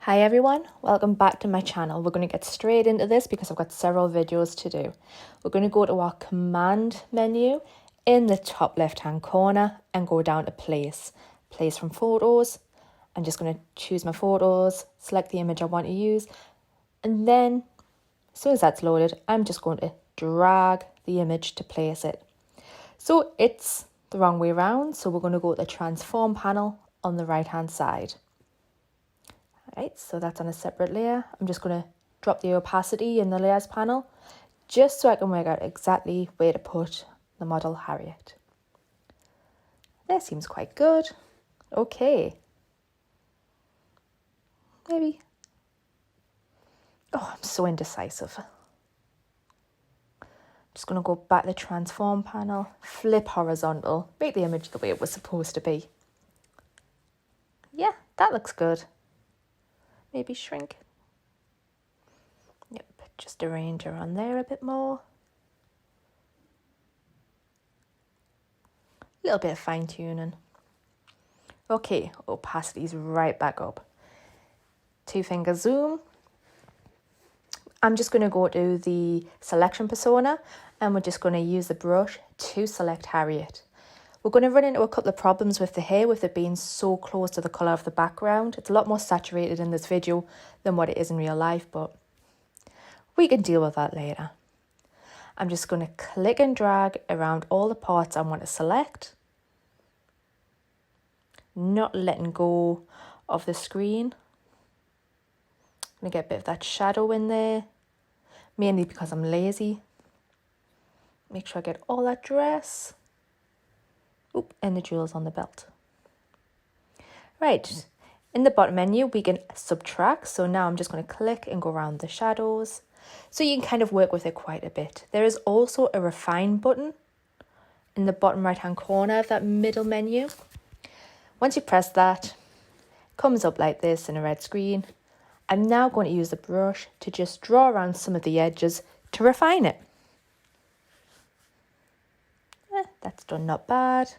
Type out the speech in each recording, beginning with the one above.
Hi everyone, welcome back to my channel. We're going to get straight into this because I've got several videos to do. We're going to go to our command menu in the top left hand corner and go down to place from photos. I'm just going to choose my photos, select the image I want to use, and then as soon as that's loaded, I'm just going to drag the image to place it. So it's the wrong way around, so we're going to go to the transform panel on the right hand side. Right, so that's on a separate layer. I'm just going to drop the opacity in the layers panel just so I can work out exactly where to put the model Harriet. That seems quite good. Okay. Maybe. Oh, I'm so indecisive. Just going to go back to the transform panel, flip horizontal, make the image the way it was supposed to be. Yeah, that looks good. Maybe shrink. Yep, just arrange around there a bit more. A little bit of fine tuning. Okay, opacity's right back up. 2-finger zoom. I'm just going to go to the selection persona and we're just going to use the brush to select Harriet. We're going to run into a couple of problems with the hair with it being so close to the colour of the background. It's a lot more saturated in this video than what it is in real life, but we can deal with that later. I'm just going to click and drag around all the parts I want to select. Not letting go of the screen. I'm going to get a bit of that shadow in there, mainly because I'm lazy. Make sure I get all that dress. Oop, and the jewels on the belt. Right, in the bottom menu, we can subtract. So now I'm just going to click and go around the shadows. So you can kind of work with it quite a bit. There is also a refine button in the bottom right hand corner of that middle menu. Once you press that, it comes up like this in a red screen. I'm now going to use the brush to just draw around some of the edges to refine it. That's done not bad.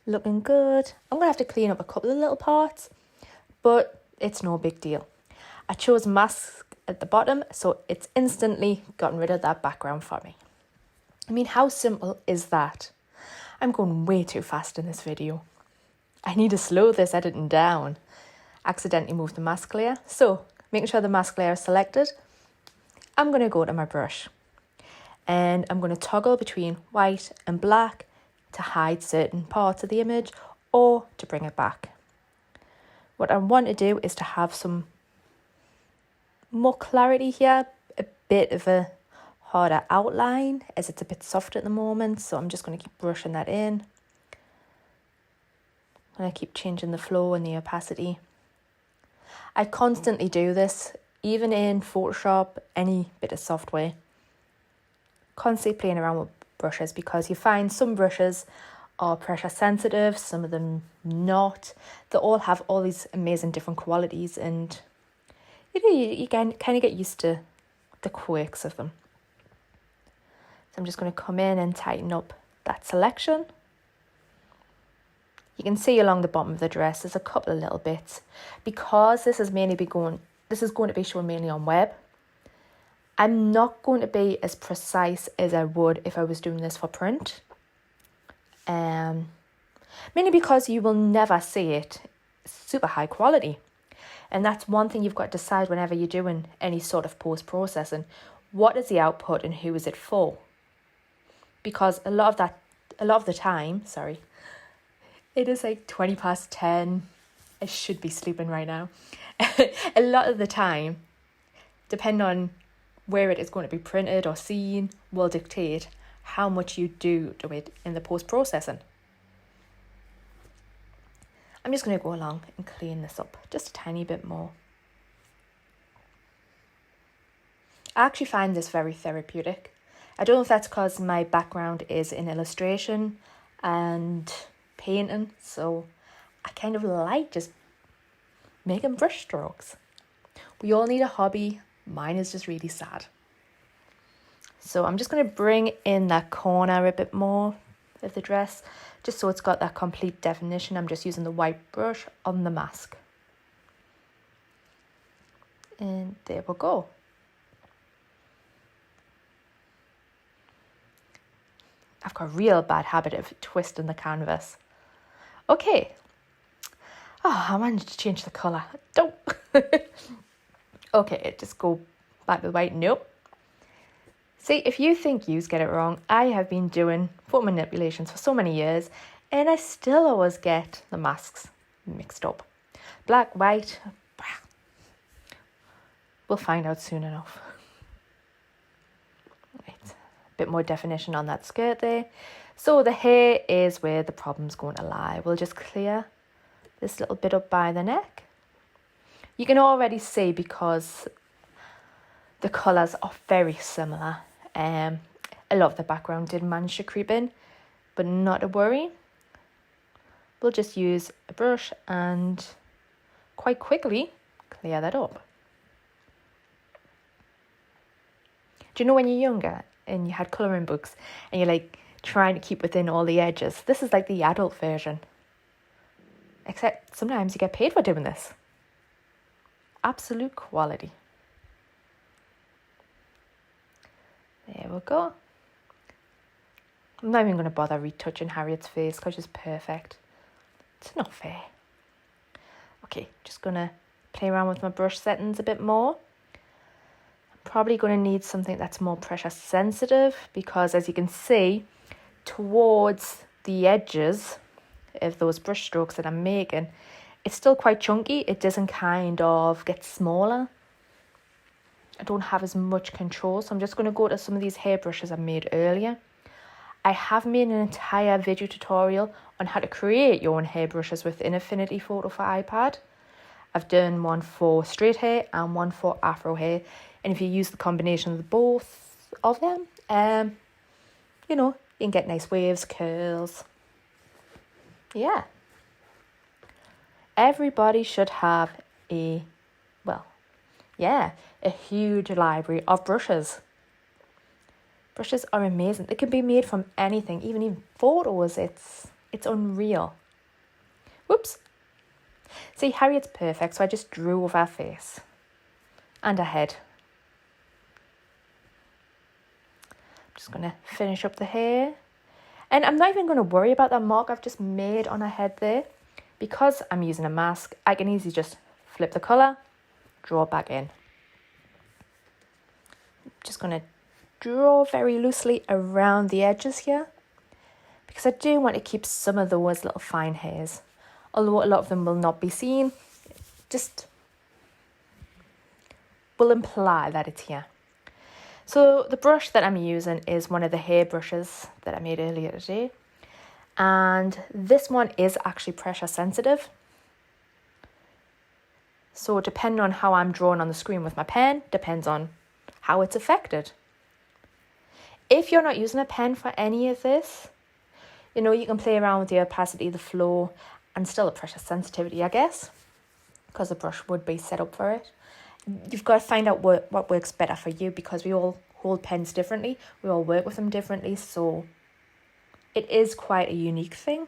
Looking good. I'm going to have to clean up a couple of little parts, but it's no big deal. I chose mask at the bottom, so it's instantly gotten rid of that background for me. I mean, how simple is that? I'm going way too fast in this video. I need to slow this editing down. Accidentally moved the mask layer. So, making sure the mask layer is selected, I'm going to go to my brush. And I'm going to toggle between white and black to hide certain parts of the image or to bring it back. What I want to do is to have some more clarity here, a bit of a harder outline as it's a bit soft at the moment. So I'm just going to keep brushing that in. And I keep changing the flow and the opacity. I constantly do this, even in Photoshop, any bit of software. Constantly playing around with brushes because you find some brushes are pressure sensitive, some of them not. They all have all these amazing different qualities and you can kind of get used to the quirks of them. So I'm just going to come in and tighten up that selection. You can see along the bottom of the dress there's a couple of little bits. Because this is going to be shown mainly on web, I'm not going to be as precise as I would if I was doing this for print. Mainly because you will never see it super high quality. And that's one thing you've got to decide whenever you're doing any sort of post-processing. What is the output and who is it for? Because a lot of the time, it is like 20 past 10. I should be sleeping right now. A lot of the time, depending on where it is going to be printed or seen, will dictate how much you do to it in the post-processing. I'm just going to go along and clean this up just a tiny bit more. I actually find this very therapeutic. I don't know if that's because my background is in illustration and painting, so I kind of like just making brush strokes. We all need a hobby. Mine is just really sad. So I'm just going to bring in that corner a bit more of the dress, just so it's got that complete definition. I'm just using the white brush on the mask. And there we go. I've got a real bad habit of twisting the canvas. Okay. Oh, I managed to change the colour. Don't. Okay, just go back to the white. Nope. See, if you think you get it wrong, I have been doing photo manipulations for so many years, and I still always get the masks mixed up. Black, white, we'll find out soon enough. Right, a bit more definition on that skirt there. So the hair is where the problem's going to lie. We'll just clear this little bit up by the neck. You can already see because the colours are very similar. A lot of the background did manage to creep in, but not to worry. We'll just use a brush and quite quickly clear that up. Do you know when you're younger and you had colouring books and you're like trying to keep within all the edges? This is like the adult version. Except sometimes you get paid for doing this. Absolute quality. There we go. I'm not even going to bother retouching Harriet's face because she's perfect. It's not fair. Okay, just going to play around with my brush settings a bit more. I'm probably going to need something that's more pressure sensitive because, as you can see, towards the edges of those brush strokes that I'm making, it's still quite chunky. It doesn't kind of get smaller. I don't have as much control, so I'm just going to go to some of these hairbrushes I made earlier. I have made an entire video tutorial on how to create your own hairbrushes within Affinity Photo for iPad. I've done one for straight hair and one for afro hair, and if you use the combination of the both of them, you know, you can get nice waves, curls. Yeah. Everybody should have a huge library of brushes. Brushes are amazing. They can be made from anything, even photos. It's unreal. Whoops. See, Harriet's perfect, so I just drew over her face and her head. I'm just going to finish up the hair. And I'm not even going to worry about that mark I've just made on her head there. Because I'm using a mask, I can easily just flip the colour, draw it back in. Just going to draw very loosely around the edges here because I do want to keep some of those little fine hairs, although a lot of them will not be seen. Just will imply that it's here. So the brush that I'm using is one of the hair brushes that I made earlier today, and this one is actually pressure sensitive. So depending on how I'm drawing on the screen with my pen, depends on how it's affected. If you're not using a pen for any of this, you know, you can play around with the opacity, the flow, and still the pressure sensitivity, I guess, because the brush would be set up for it. You've got to find out what works better for you because we all hold pens differently. We all work with them differently, so it is quite a unique thing.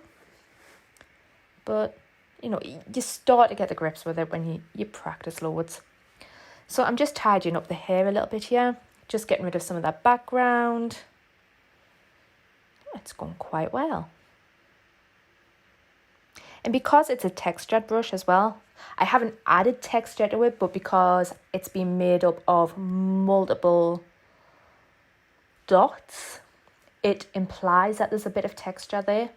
But, you know, you start to get the grips with it when you practice loads. So I'm just tidying up the hair a little bit here. Just getting rid of some of that background. It's going quite well. And because it's a textured brush as well, I haven't added texture to it, but because it's been made up of multiple dots, it implies that there's a bit of texture there.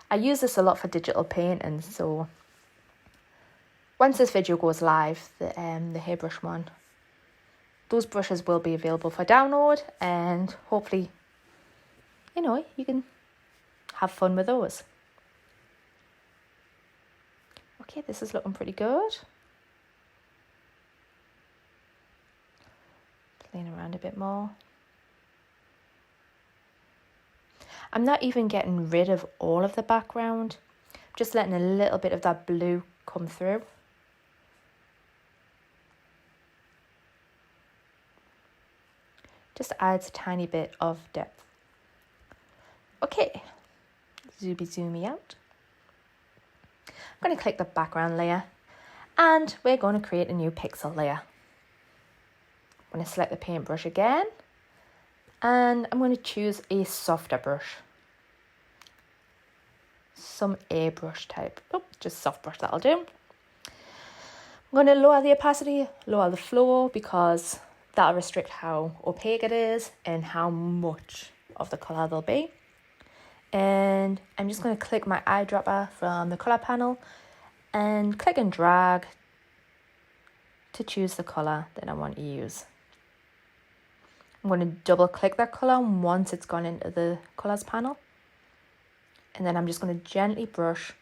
I use this a lot for digital painting, so once this video goes live, the hairbrush one, those brushes will be available for download, and hopefully, you know, you can have fun with those. Okay, this is looking pretty good. Playing around a bit more. I'm not even getting rid of all of the background, just letting a little bit of that blue come through. Just adds a tiny bit of depth. Okay, zoomy out. I'm going to click the background layer and we're going to create a new pixel layer. I'm going to select the paintbrush again, and I'm going to choose a softer brush. Some airbrush type. Oh, just soft brush, that'll do. I'm going to lower the opacity, lower the flow, because that'll restrict how opaque it is and how much of the colour there'll be. And I'm just going to click my eyedropper from the colour panel and click and drag to choose the colour that I want to use. I'm going to double click that colour once it's gone into the colours panel. And then I'm just going to gently brush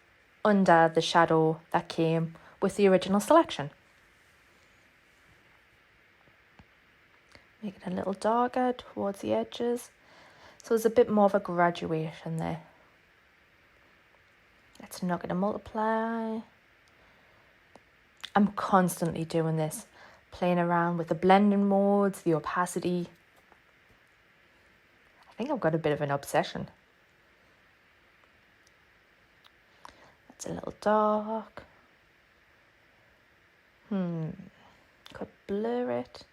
under the shadow that came with the original selection. Make it a little darker towards the edges, so there's a bit more of a graduation there. Let's not get a multiply. I'm constantly doing this, playing around with the blending modes, the opacity. I think I've got a bit of an obsession. That's a little dark. Could blur it.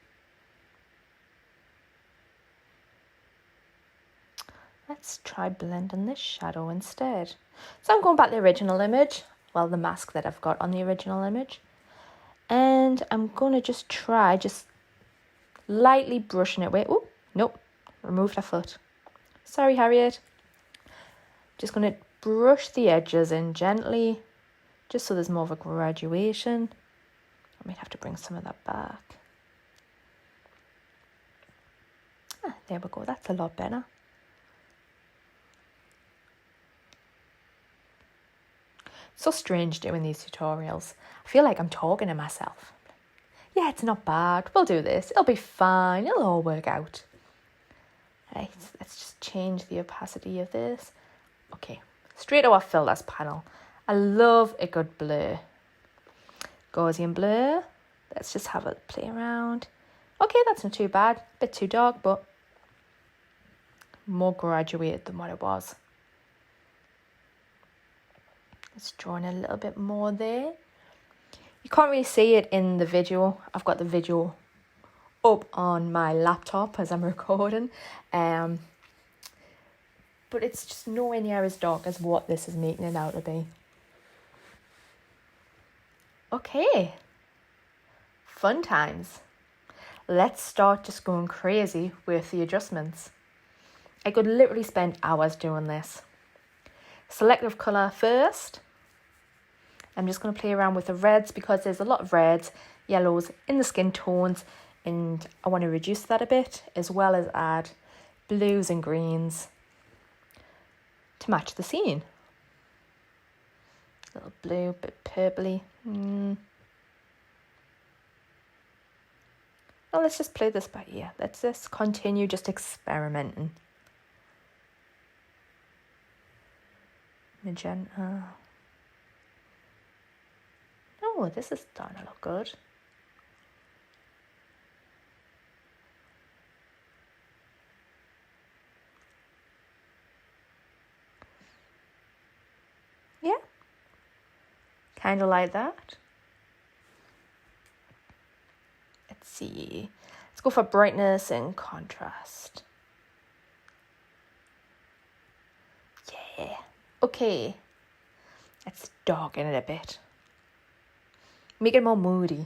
Let's try blending this shadow instead. So I'm going back to the original image, well, the mask that I've got on the original image. And I'm going to just try lightly brushing it away. Oh, nope, removed a foot. Sorry, Harriet. Just going to brush the edges in gently, just so there's more of a graduation. I might have to bring some of that back. There we go, that's a lot better. So strange doing these tutorials. I feel like I'm talking to myself. Yeah, it's not bad. We'll do this. It'll be fine. It'll all work out. Right, let's just change the opacity of this. Okay, straight to our filters panel. I love a good blur. Gaussian blur. Let's just have a play around. Okay, that's not too bad. A bit too dark, but more graduated than what it was. Let's draw in a little bit more there. You can't really see it in the video. I've got the video up on my laptop as I'm recording. But it's just nowhere near as dark as what this is making it out to be. Okay. Fun times. Let's start just going crazy with the adjustments. I could literally spend hours doing this. Selective colour first. I'm just going to play around with the reds because there's a lot of reds, yellows in the skin tones, and I want to reduce that a bit, as well as add blues and greens to match the scene. A little blue, a bit purpley. Well, let's just play this by ear. Let's just continue just experimenting. Magenta. Oh, this is starting to look good. Yeah, kind of like that. Let's see. Let's go for brightness and contrast. Yeah. Okay. Let's darken it a bit. Make it more moody.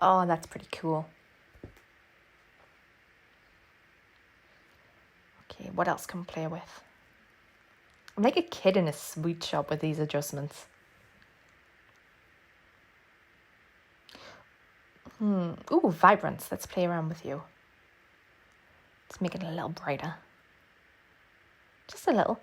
Oh, that's pretty cool. Okay, what else can we play with? I'm like a kid in a sweet shop with these adjustments. Ooh, vibrance. Let's play around with you. Let's make it a little brighter. Just a little.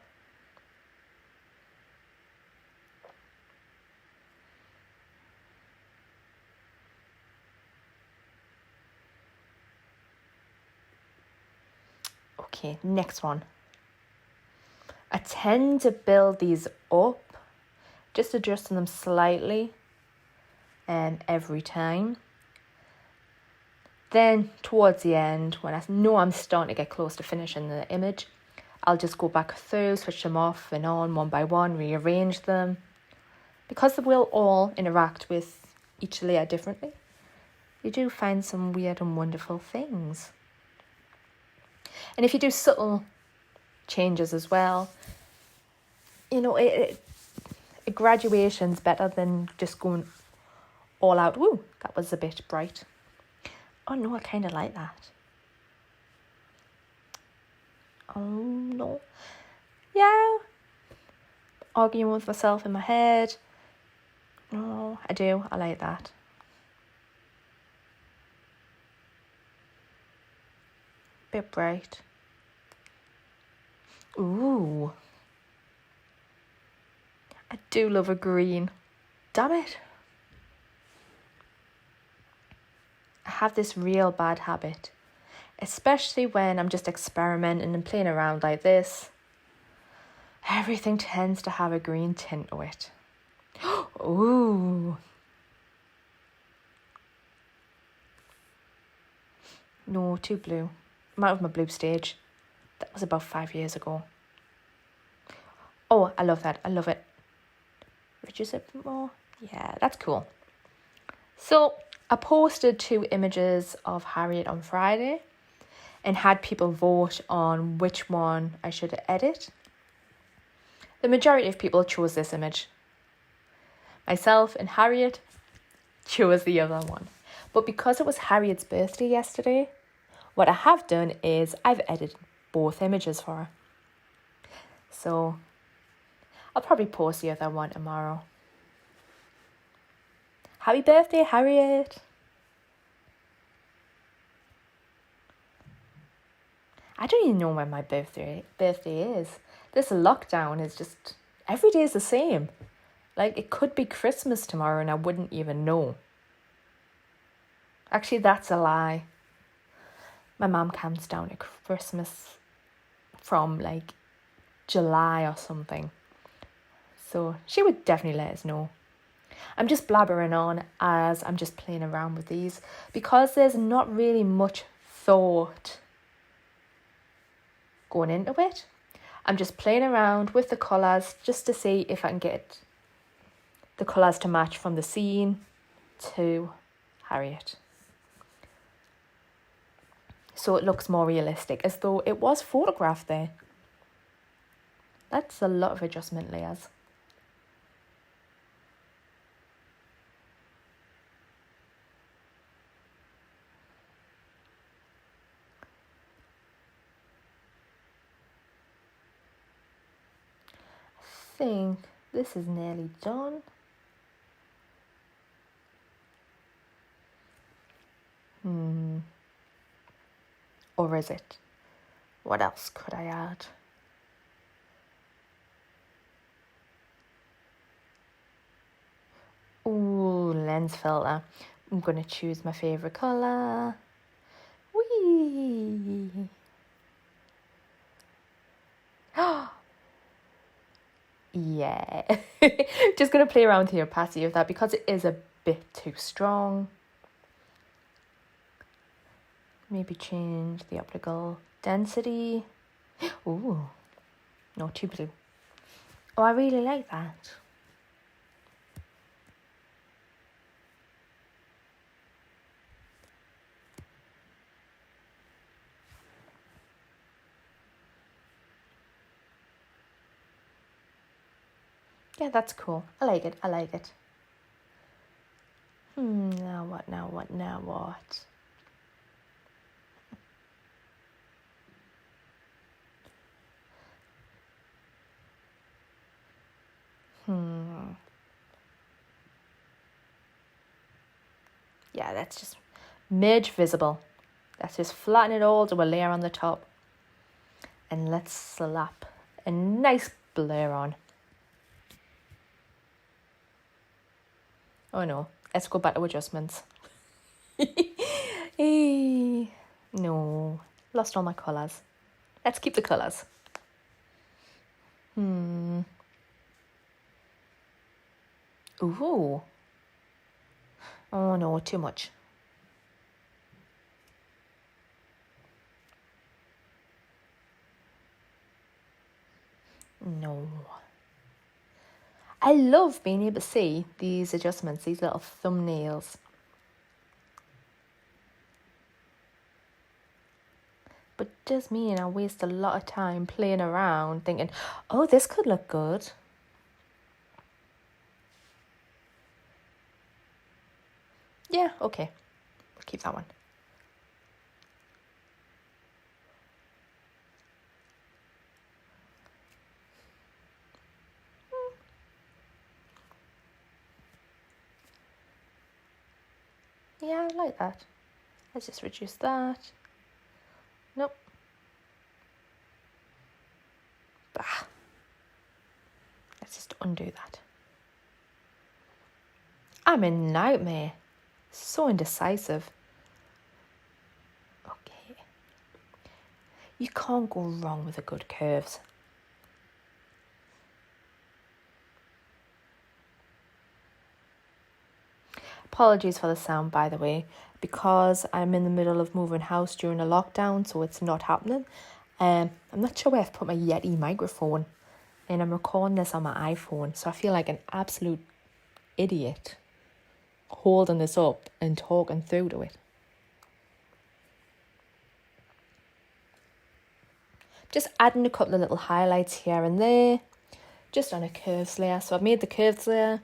Okay, next one. I tend to build these up, just adjusting them slightly every time. Then towards the end, when I know I'm starting to get close to finishing the image, I'll just go back through, switch them off and on one by one, rearrange them. because we'll all interact with each layer differently, you do find some weird and wonderful things. And if you do subtle changes as well, you know, a graduation's better than just going all out. Woo, that was a bit bright. Oh no, I kind of like that. Oh no. Yeah. Arguing with myself in my head. No, I do. I like that. Bit bright. Ooh. I do love a green. Damn it. I have this real bad habit, especially when I'm just experimenting and playing around like this. Everything tends to have a green tint to it. Ooh. No, too blue. I'm out of my blue stage. That was about 5 years ago. Oh, I love that. I love it. Reduce it more. Yeah, that's cool. So I posted 2 images of Harriet on Friday and had people vote on which one I should edit. The majority of people chose this image. Myself and Harriet chose the other one. But because it was Harriet's birthday yesterday, what I have done is I've edited both images for her. So I'll probably post the other one tomorrow. Happy birthday, Harriet! I don't even know when my birthday is. This lockdown is just, every day is the same. Like, it could be Christmas tomorrow and I wouldn't even know. Actually, that's a lie. My mum comes down at Christmas from like July or something. So she would definitely let us know. I'm just blabbering on as I'm just playing around with these because there's not really much thought going into it. I'm just playing around with the colours just to see if I can get the colours to match from the scene to Harriet. So it looks more realistic, as though it was photographed there. That's a lot of adjustment layers. I think this is nearly done. Or is it? What else could I add? Ooh, lens filter. I'm going to choose my favourite colour. Whee! Yeah. Just going to play around with the opacity of that because it is a bit too strong. Maybe change the optical density. Ooh, no, too blue. Oh, I really like that. Yeah, that's cool. I like it. I like it. Now what, now what, now what? Yeah, that's just merge visible. Let's just flatten it all to a layer on the top. And let's slap a nice blur on. Oh no, let's go back to adjustments. No, lost all my colours. Let's keep the colours. Ooh. Oh no, too much. No. I love being able to see these adjustments, these little thumbnails. But it does mean I waste a lot of time playing around thinking, oh, this could look good. Yeah, okay. We'll keep that one. Yeah, I like that. Let's just reduce that. Nope. Bah. Let's just undo that. I'm a nightmare. So indecisive. Okay. You can't go wrong with the good curves. Apologies for the sound, by the way, because I'm in the middle of moving house during a lockdown, so it's not happening. I'm not sure where I've put my Yeti microphone, and I'm recording this on my iPhone, so I feel like an absolute idiot holding this up and talking through to it. Just adding a couple of little highlights here and there, just on a curves layer. So I've made the curves layer,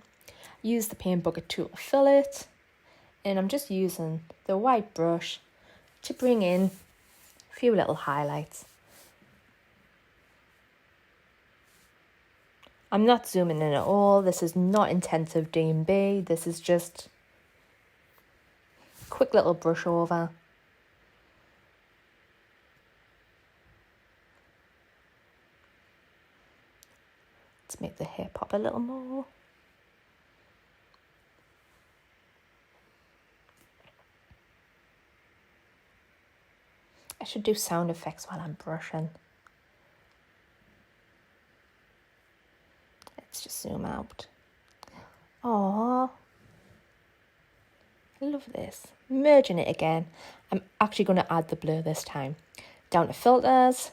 used the paint bucket tool to fill it, and I'm just using the white brush to bring in a few little highlights. I'm not zooming in at all. This is not intensive D&B. This is just a quick little brush over. Let's make the hair pop a little more. I should do sound effects while I'm brushing. Let's just zoom out. Aww. I love this. Merging it again. I'm actually going to add the blur this time. Down to filters.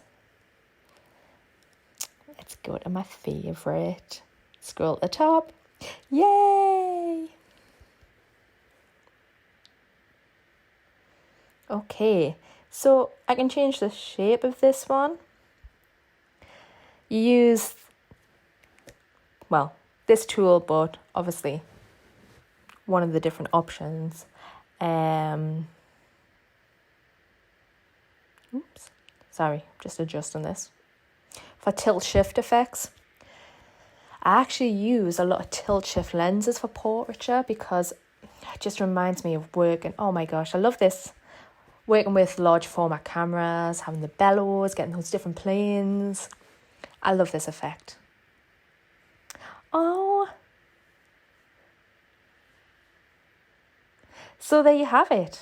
Let's go to my favourite. Scroll at the top. Yay! Okay, so I can change the shape of this one. You use, well, this tool, but obviously one of the different options. Oops, sorry, just adjusting this. For tilt shift effects, I actually use a lot of tilt shift lenses for portraiture because it just reminds me of working. Oh my gosh, I love this. Working with large format cameras, having the bellows, getting those different planes. I love this effect. Oh. So there you have it.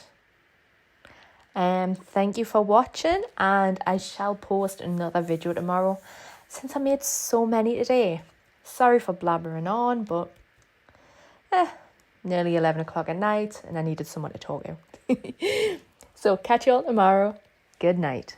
Thank you for watching, and I shall post another video tomorrow since I made so many today. Sorry for blabbering on, but nearly 11 o'clock at night and I needed someone to talk to. So catch you all tomorrow. Good night.